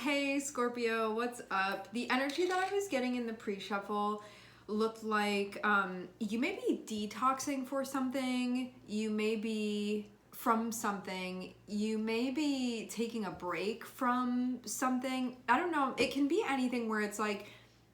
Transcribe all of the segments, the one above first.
Hey Scorpio, what's up? The energy that I was getting in the pre-shuffle looked like you may be detoxing for something, you may be from something, you may be taking a break from something. I don't know, it can be anything where it's like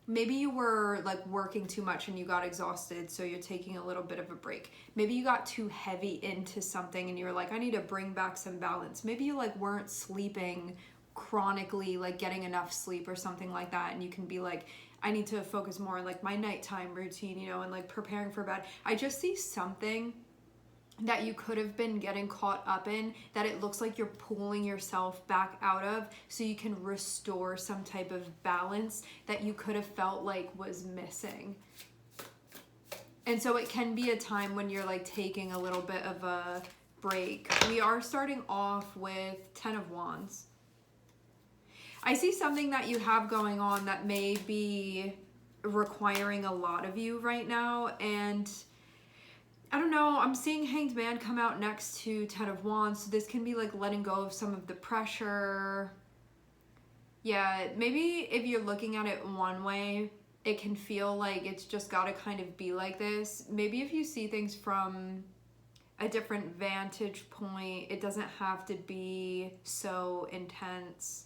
maybe you were like working too much and you got exhausted, so you're taking a little bit of a break. Maybe you got too heavy into something and you're like, I need to bring back some balance. Maybe you like weren't sleeping chronically, like getting enough sleep or something like that, and you can be like, I need to focus more on like my nighttime routine, and like preparing for bed. I just see something that you could have been getting caught up in that it looks like you're pulling yourself back out of, so you can restore some type of balance that you could have felt like was missing. And so it can be a time when you're like taking a little bit of a break. We are starting off with 10 of Wands. I see something that you have going on that may be requiring a lot of you right now, and I don't know, I'm seeing Hanged Man come out next to 10 of Wands, so this can be like letting go of some of the pressure. Yeah, maybe if you're looking at it one way, it can feel like it's just gotta kind of be like this. Maybe if you see things from a different vantage point, it doesn't have to be so intense.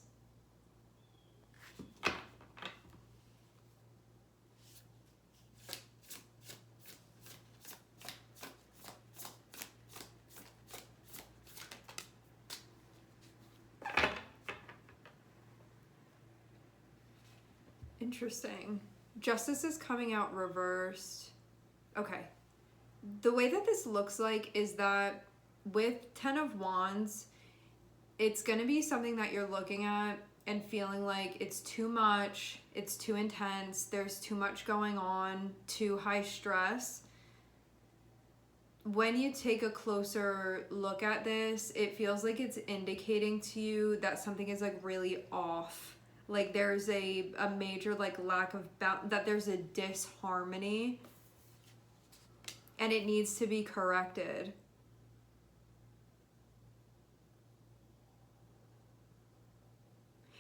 Interesting. Justice is coming out reversed. Okay. The way that this looks like is that with 10 of Wands, it's going to be something that you're looking at and feeling like it's too much, it's too intense, there's too much going on, too high stress. When you take a closer look at this, it feels like it's indicating to you that something is like really off. Like there's a major like lack of that there's a disharmony and it needs to be corrected.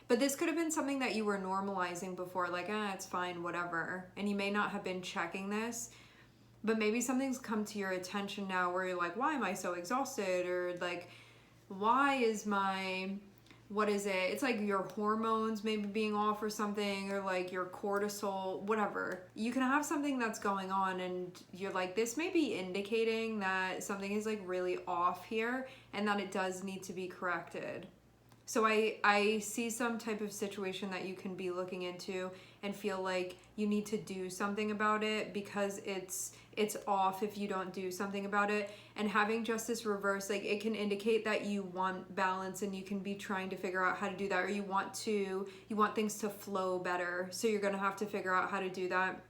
But this could have been something that you were normalizing before, like, it's fine, whatever. And you may not have been checking this, but maybe something's come to your attention now where you're like, why am I so exhausted? Or like, why is my, what is it? It's like your hormones maybe being off or something, or like your cortisol, whatever. You can have something that's going on and you're like, this may be indicating that something is like really off here and that it does need to be corrected. So I see some type of situation that you can be looking into and feel like you need to do something about it because it's off if you don't do something about it. And having Justice reverse, like it can indicate that you want balance and you can be trying to figure out how to do that, or you want things to flow better. So you're going to have to figure out how to do that.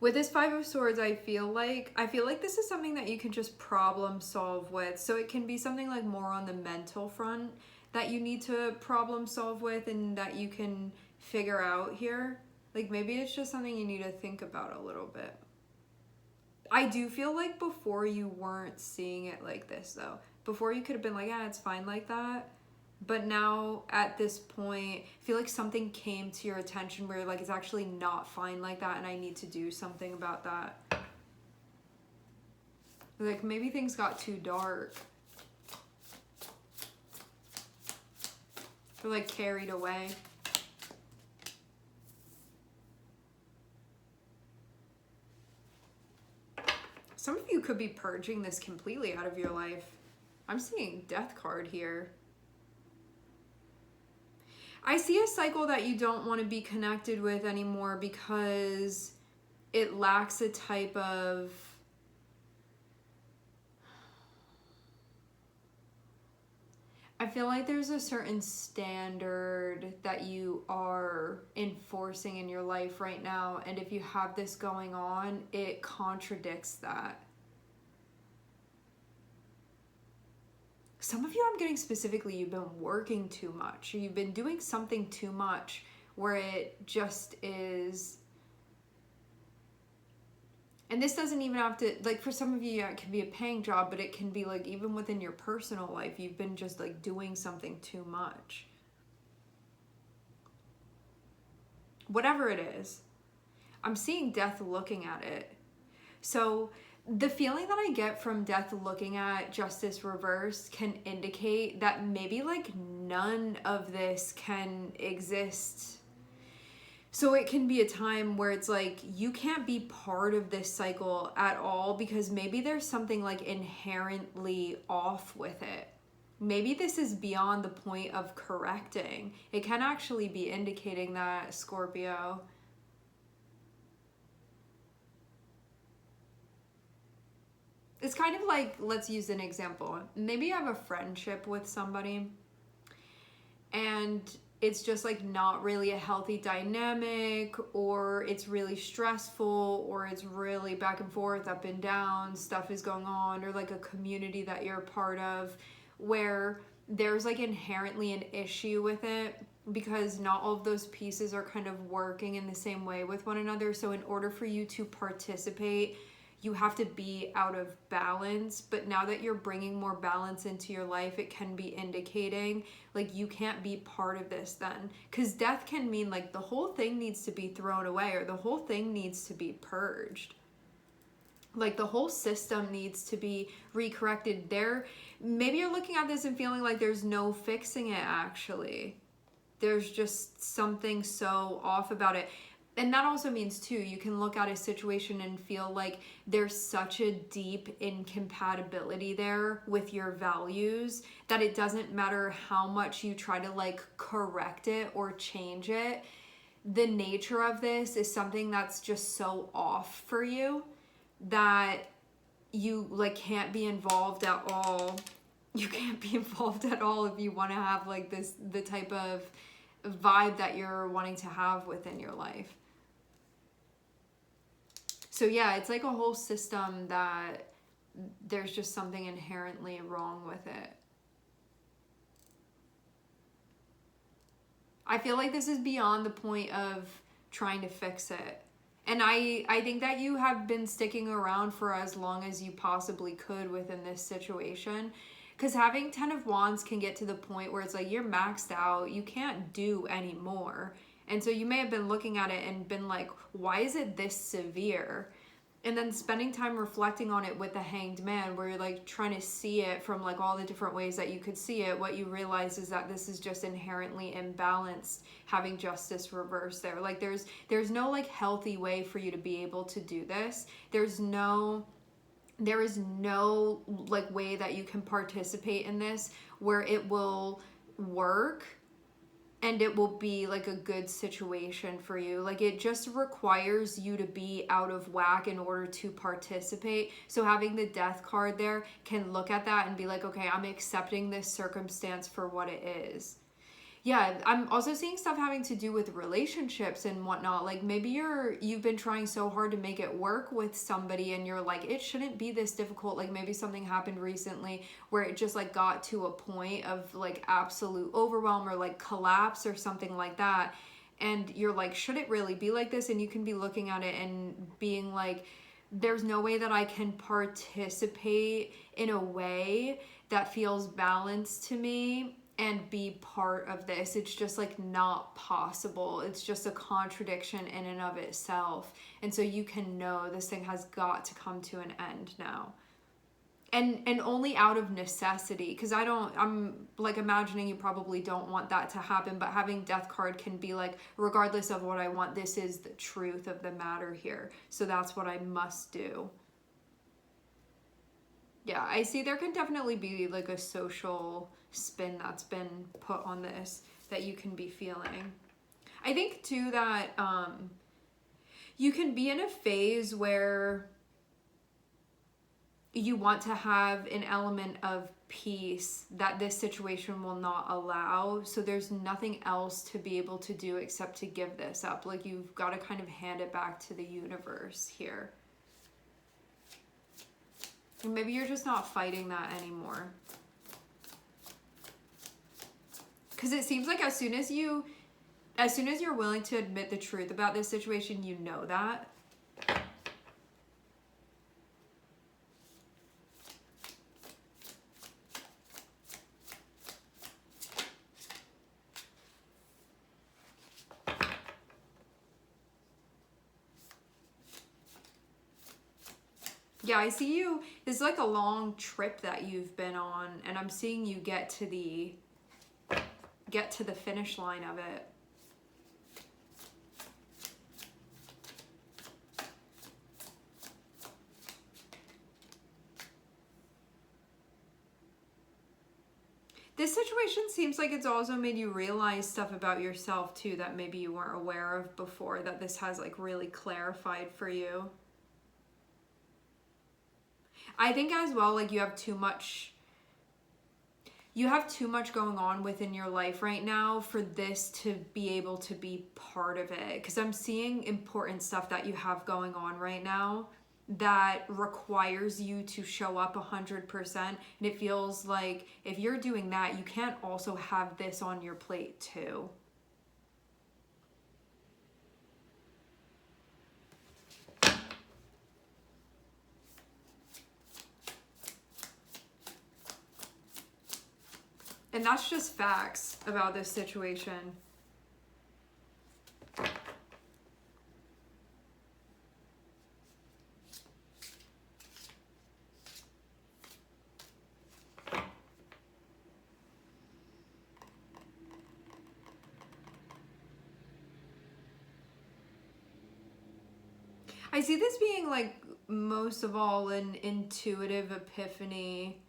With this 5 of Swords, I feel like this is something that you can just problem solve with. So it can be something like more on the mental front that you need to problem solve with and that you can figure out here. Like maybe it's just something you need to think about a little bit. I do feel like before you weren't seeing it like this though. Before you could have been like, it's fine like that. But now at this point, I feel like something came to your attention where like it's actually not fine like that and I need to do something about that. Like maybe things got too dark. Or like carried away. Some of you could be purging this completely out of your life. I'm seeing Death card here. I see a cycle that you don't want to be connected with anymore because it lacks a type of I feel like there's a certain standard that you are enforcing in your life right now, and if you have this going on, it contradicts that. Some of you, I'm getting specifically, you've been working too much, or you've been doing something too much where it just is. And this doesn't even have to, like for some of you, it can be a paying job, but it can be like even within your personal life, you've been just like doing something too much. whatever it is, I'm seeing death looking at it. So the feeling that I get from death looking at justice reversed can indicate that maybe like none of this can exist. So it can be a time where it's like you can't be part of this cycle at all because maybe there's something like inherently off with it. Maybe this is beyond the point of correcting. It can actually be indicating that, Scorpio. It's kind of like, let's use an example. Maybe you have a friendship with somebody and it's just like not really a healthy dynamic, or it's really stressful, or it's really back and forth, up and down, stuff is going on, or like a community that you're a part of where there's like inherently an issue with it because not all of those pieces are kind of working in the same way with one another. So in order for you to participate, you have to be out of balance. But now that you're bringing more balance into your life, it can be indicating like you can't be part of this then. Because death can mean like the whole thing needs to be thrown away, or the whole thing needs to be purged. Like the whole system needs to be recorrected. Maybe you're looking at this and feeling like there's no fixing it actually. There's just something so off about it. And that also means too, you can look at a situation and feel like there's such a deep incompatibility there with your values that it doesn't matter how much you try to like correct it or change it. The nature of this is something that's just so off for you that you like can't be involved at all. You can't be involved at all if you want to have like the type of vibe that you're wanting to have within your life. So yeah, it's like a whole system that there's just something inherently wrong with it. I feel like this is beyond the point of trying to fix it. And I think that you have been sticking around for as long as you possibly could within this situation. Because having 10 of Wands can get to the point where it's like you're maxed out. You can't do any more. And so you may have been looking at it and been like, why is it this severe? And then spending time reflecting on it with the Hanged Man, where you're like trying to see it from like all the different ways that you could see it. What you realize is that this is just inherently imbalanced, having justice reversed there. Like there's no like healthy way for you to be able to do this. There is no like way that you can participate in this where it will work and it will be like a good situation for you. Like it just requires you to be out of whack in order to participate. So having the Death card there can look at that and be like, okay, I'm accepting this circumstance for what it is. Yeah, I'm also seeing stuff having to do with relationships and whatnot. Like maybe you've been trying so hard to make it work with somebody and you're like, it shouldn't be this difficult. Like maybe something happened recently where it just like got to a point of like absolute overwhelm or like collapse or something like that. And you're like, should it really be like this? And you can be looking at it and being like, there's no way that I can participate in a way that feels balanced to me and be part of this. It's just like not possible. It's just a contradiction in and of itself. And so you can know this thing has got to come to an end now. And only out of necessity, because I'm like imagining you probably don't want that to happen, but having Death card can be like, regardless of what I want, this is the truth of the matter here. So that's what I must do. Yeah, I see there can definitely be like a social spin that's been put on this that you can be feeling. I think too that you can be in a phase where you want to have an element of peace that this situation will not allow. So there's nothing else to be able to do except to give this up. Like you've got to kind of hand it back to the universe here. And maybe you're just not fighting that anymore. Because it seems like as soon as you're willing to admit the truth about this situation, you know that. Yeah, I see you. It's like a long trip that you've been on, and I'm seeing you get to the finish line of it. This situation seems like it's also made you realize stuff about yourself too that maybe you weren't aware of before, that this has like really clarified for you. I think as well, like you have too much going on within your life right now for this to be able to be part of it. Because I'm seeing important stuff that you have going on right now that requires you to show up 100%. And it feels like if you're doing that, you can't also have this on your plate too. And that's just facts about this situation. I see this being like most of all an intuitive epiphany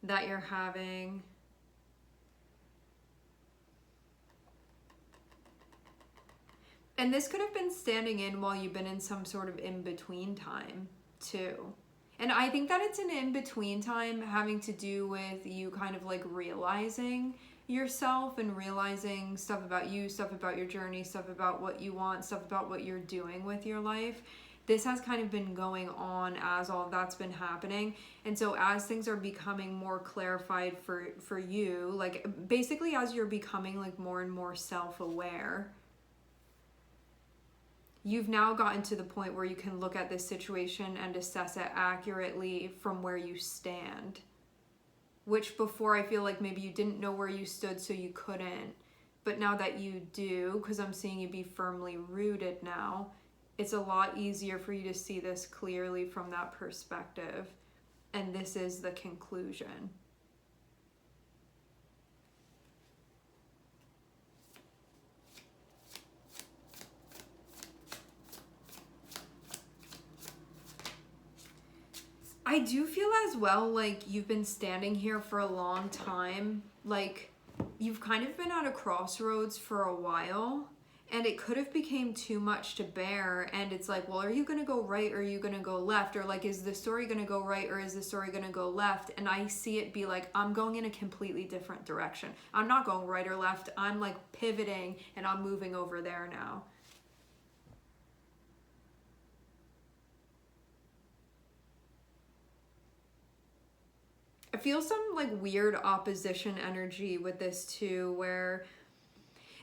that you're having. And this could have been standing in while you've been in some sort of in-between time too. And I think that it's an in-between time having to do with you kind of like realizing yourself and realizing stuff about you, stuff about your journey, stuff about what you want, stuff about what you're doing with your life. This has kind of been going on as all of that's been happening. And so as things are becoming more clarified for you, like basically as you're becoming like more and more self-aware, you've now gotten to the point where you can look at this situation and assess it accurately from where you stand. Which before I feel like maybe you didn't know where you stood so you couldn't. But now that you do, because I'm seeing you be firmly rooted now, it's a lot easier for you to see this clearly from that perspective. And this is the conclusion. I do feel as well like you've been standing here for a long time. Like you've kind of been at a crossroads for a while, and it could have became too much to bear. And it's like, well, are you going to go right or are you going to go left? Or like, is the story going to go right or is the story going to go left? And I see it be like, I'm going in a completely different direction. I'm not going right or left. I'm like pivoting and I'm moving over there now. I feel some like weird opposition energy with this too, where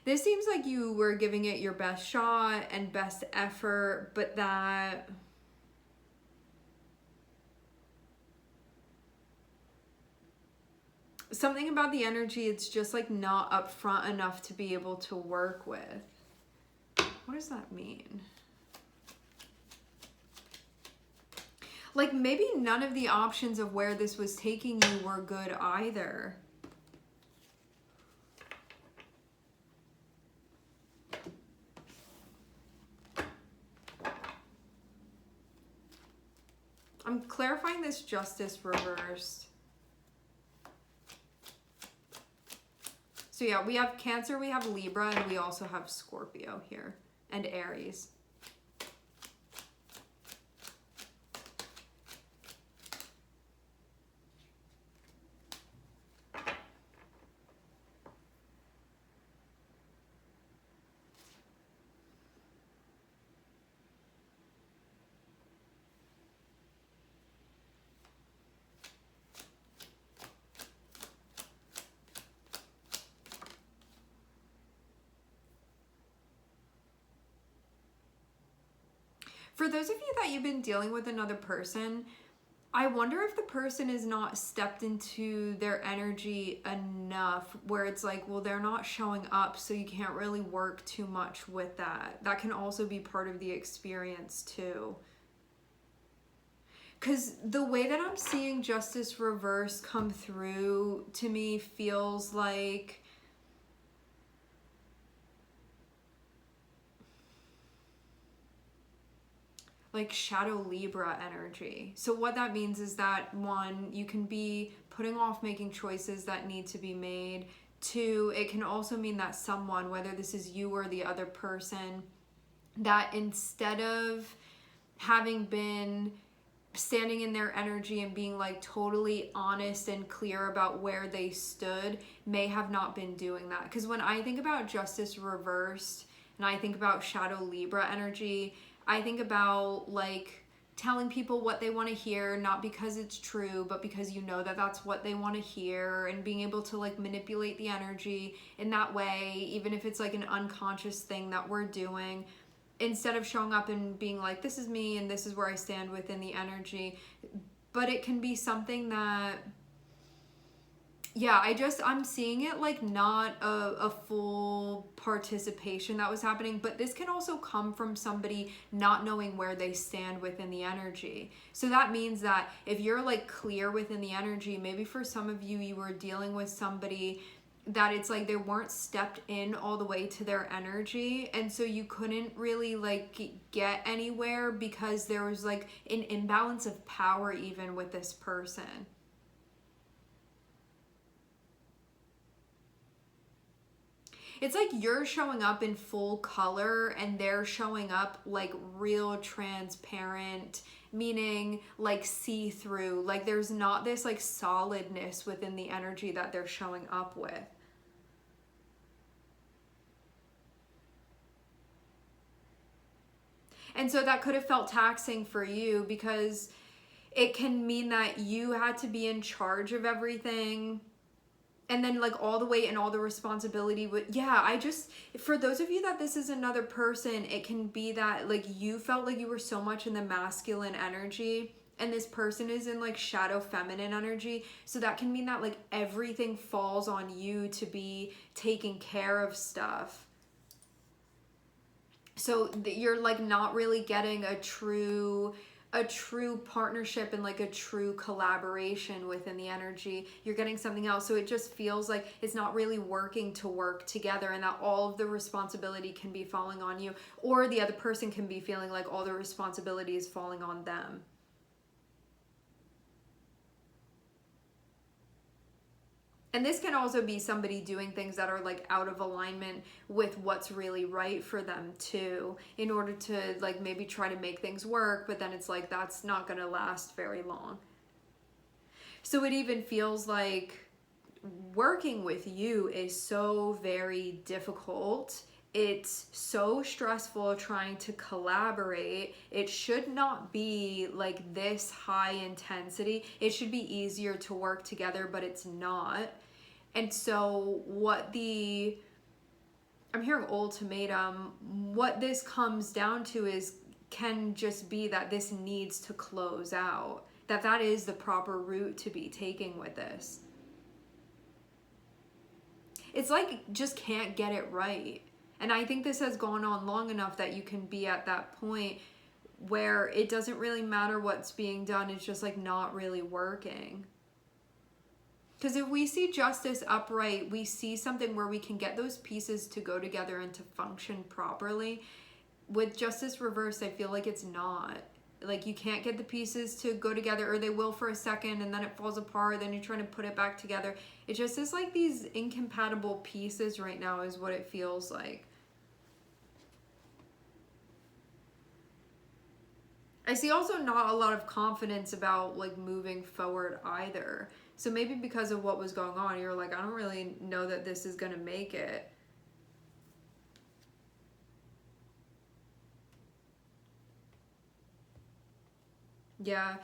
this seems like you were giving it your best shot and best effort, but that something about the energy, it's just like not upfront enough to be able to work with. What does that mean? Like maybe none of the options of where this was taking you were good either. I'm clarifying this justice reversed. So yeah, we have Cancer, we have Libra, and we also have Scorpio here, and Aries. For those of you that you've been dealing with another person, I wonder if the person is not stepped into their energy enough where it's like, well, they're not showing up, so you can't really work too much with that. That can also be part of the experience too. Because the way that I'm seeing justice reverse come through to me feels like shadow Libra energy. So what that means is that, one, you can be putting off making choices that need to be made. Two, it can also mean that someone, whether this is you or the other person, that instead of having been standing in their energy and being like totally honest and clear about where they stood, may have not been doing that. Because when I think about justice reversed and I think about shadow Libra energy, I think about like telling people what they want to hear, not because it's true, but because you know that that's what they want to hear, and being able to like manipulate the energy in that way, even if it's like an unconscious thing that we're doing, instead of showing up and being like, this is me and this is where I stand within the energy. But it can be something that, yeah, I'm seeing it like not a full participation that was happening, but this can also come from somebody not knowing where they stand within the energy. So that means that if you're like clear within the energy, maybe for some of you, you were dealing with somebody that it's like they weren't stepped in all the way to their energy, and so you couldn't really like get anywhere because there was like an imbalance of power even with this person. It's like you're showing up in full color and they're showing up like real transparent, meaning like see-through. Like there's not this like solidness within the energy that they're showing up with. And so that could have felt taxing for you, because it can mean that you had to be in charge of everything. And then like all the weight and all the responsibility would, for those of you that this is another person, it can be that like you felt like you were so much in the masculine energy and this person is in like shadow feminine energy. So that can mean that like everything falls on you to be taking care of stuff. So you're like not really getting a true partnership and like a true collaboration within the energy. You're getting something else. So it just feels like it's not really working to work together, and that all of the responsibility can be falling on you, or the other person can be feeling like all the responsibility is falling on them. And this can also be somebody doing things that are like out of alignment with what's really right for them too, in order to like maybe try to make things work, but then it's like that's not going to last very long. So it even feels like working with you is so very difficult. It's so stressful trying to collaborate. It should not be like this high intensity. It should be easier to work together, but it's not. And so I'm hearing ultimatum, what this comes down to is can just be that this needs to close out. That is the proper route to be taking with this. It's like just can't get it right. And I think this has gone on long enough that you can be at that point where it doesn't really matter what's being done. It's just like not really working. Because if we see justice upright, we see something where we can get those pieces to go together and to function properly. With justice reversed, I feel like it's not. Like you can't get the pieces to go together, or they will for a second and then it falls apart, then you're trying to put it back together. It just is like these incompatible pieces right now is what it feels like. I see also not a lot of confidence about like moving forward either. So maybe because of what was going on, you're like, I don't really know that this is going to make it. Yeah.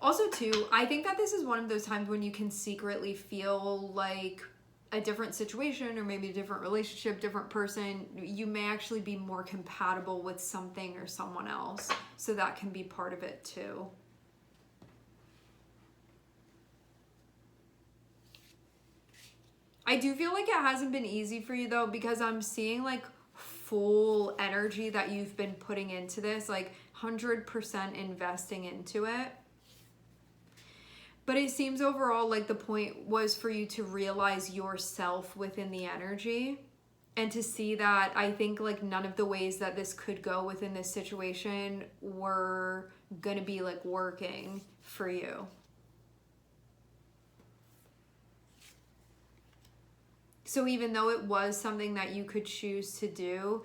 Also too, I think that this is one of those times when you can secretly feel like a different situation, or maybe a different relationship, different person, you may actually be more compatible with something or someone else. So that can be part of it too. I do feel like it hasn't been easy for you though, because I'm seeing like full energy that you've been putting into this, like 100% investing into it. But it seems overall like the point was for you to realize yourself within the energy and to see that I think like none of the ways that this could go within this situation were going to be like working for you. So even though it was something that you could choose to do,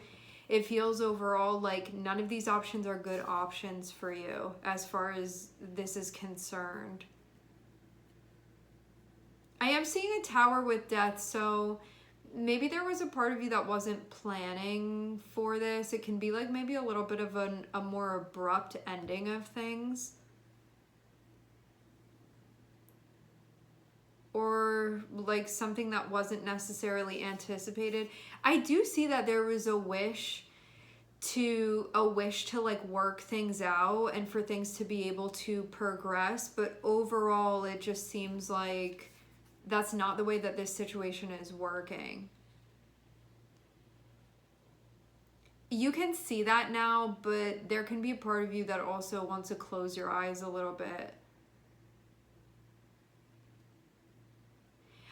it feels overall like none of these options are good options for you as far as this is concerned. I am seeing a tower with death, so maybe there was a part of you that wasn't planning for this. It can be like maybe a little bit of a more abrupt ending of things. Or like something that wasn't necessarily anticipated. I do see that there was a wish to like work things out and for things to be able to progress, but overall it just seems like that's not the way that this situation is working. You can see that now, but there can be a part of you that also wants to close your eyes a little bit.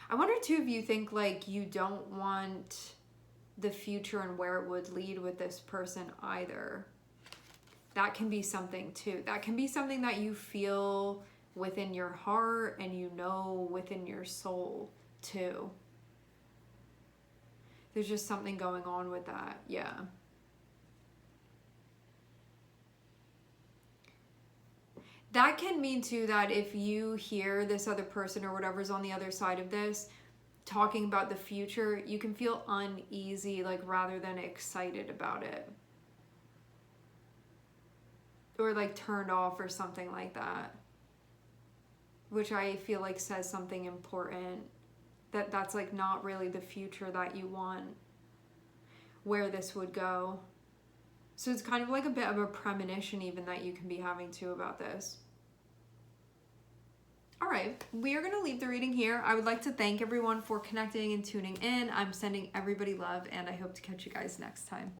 I wonder too if you think like you don't want the future and where it would lead with this person either. That can be something too. That can be something that you feel within your heart and you know within your soul too. There's just something going on with that. Yeah. That can mean too that if you hear this other person or whatever's on the other side of this talking about the future, you can feel uneasy, like rather than excited about it. Or like turned off or something like that. Which I feel like says something important. That's like not really the future that you want. Where this would go. So it's kind of like a bit of a premonition even that you can be having too about this. All right, we are going to leave the reading here. I would like to thank everyone for connecting and tuning in. I'm sending everybody love, and I hope to catch you guys next time.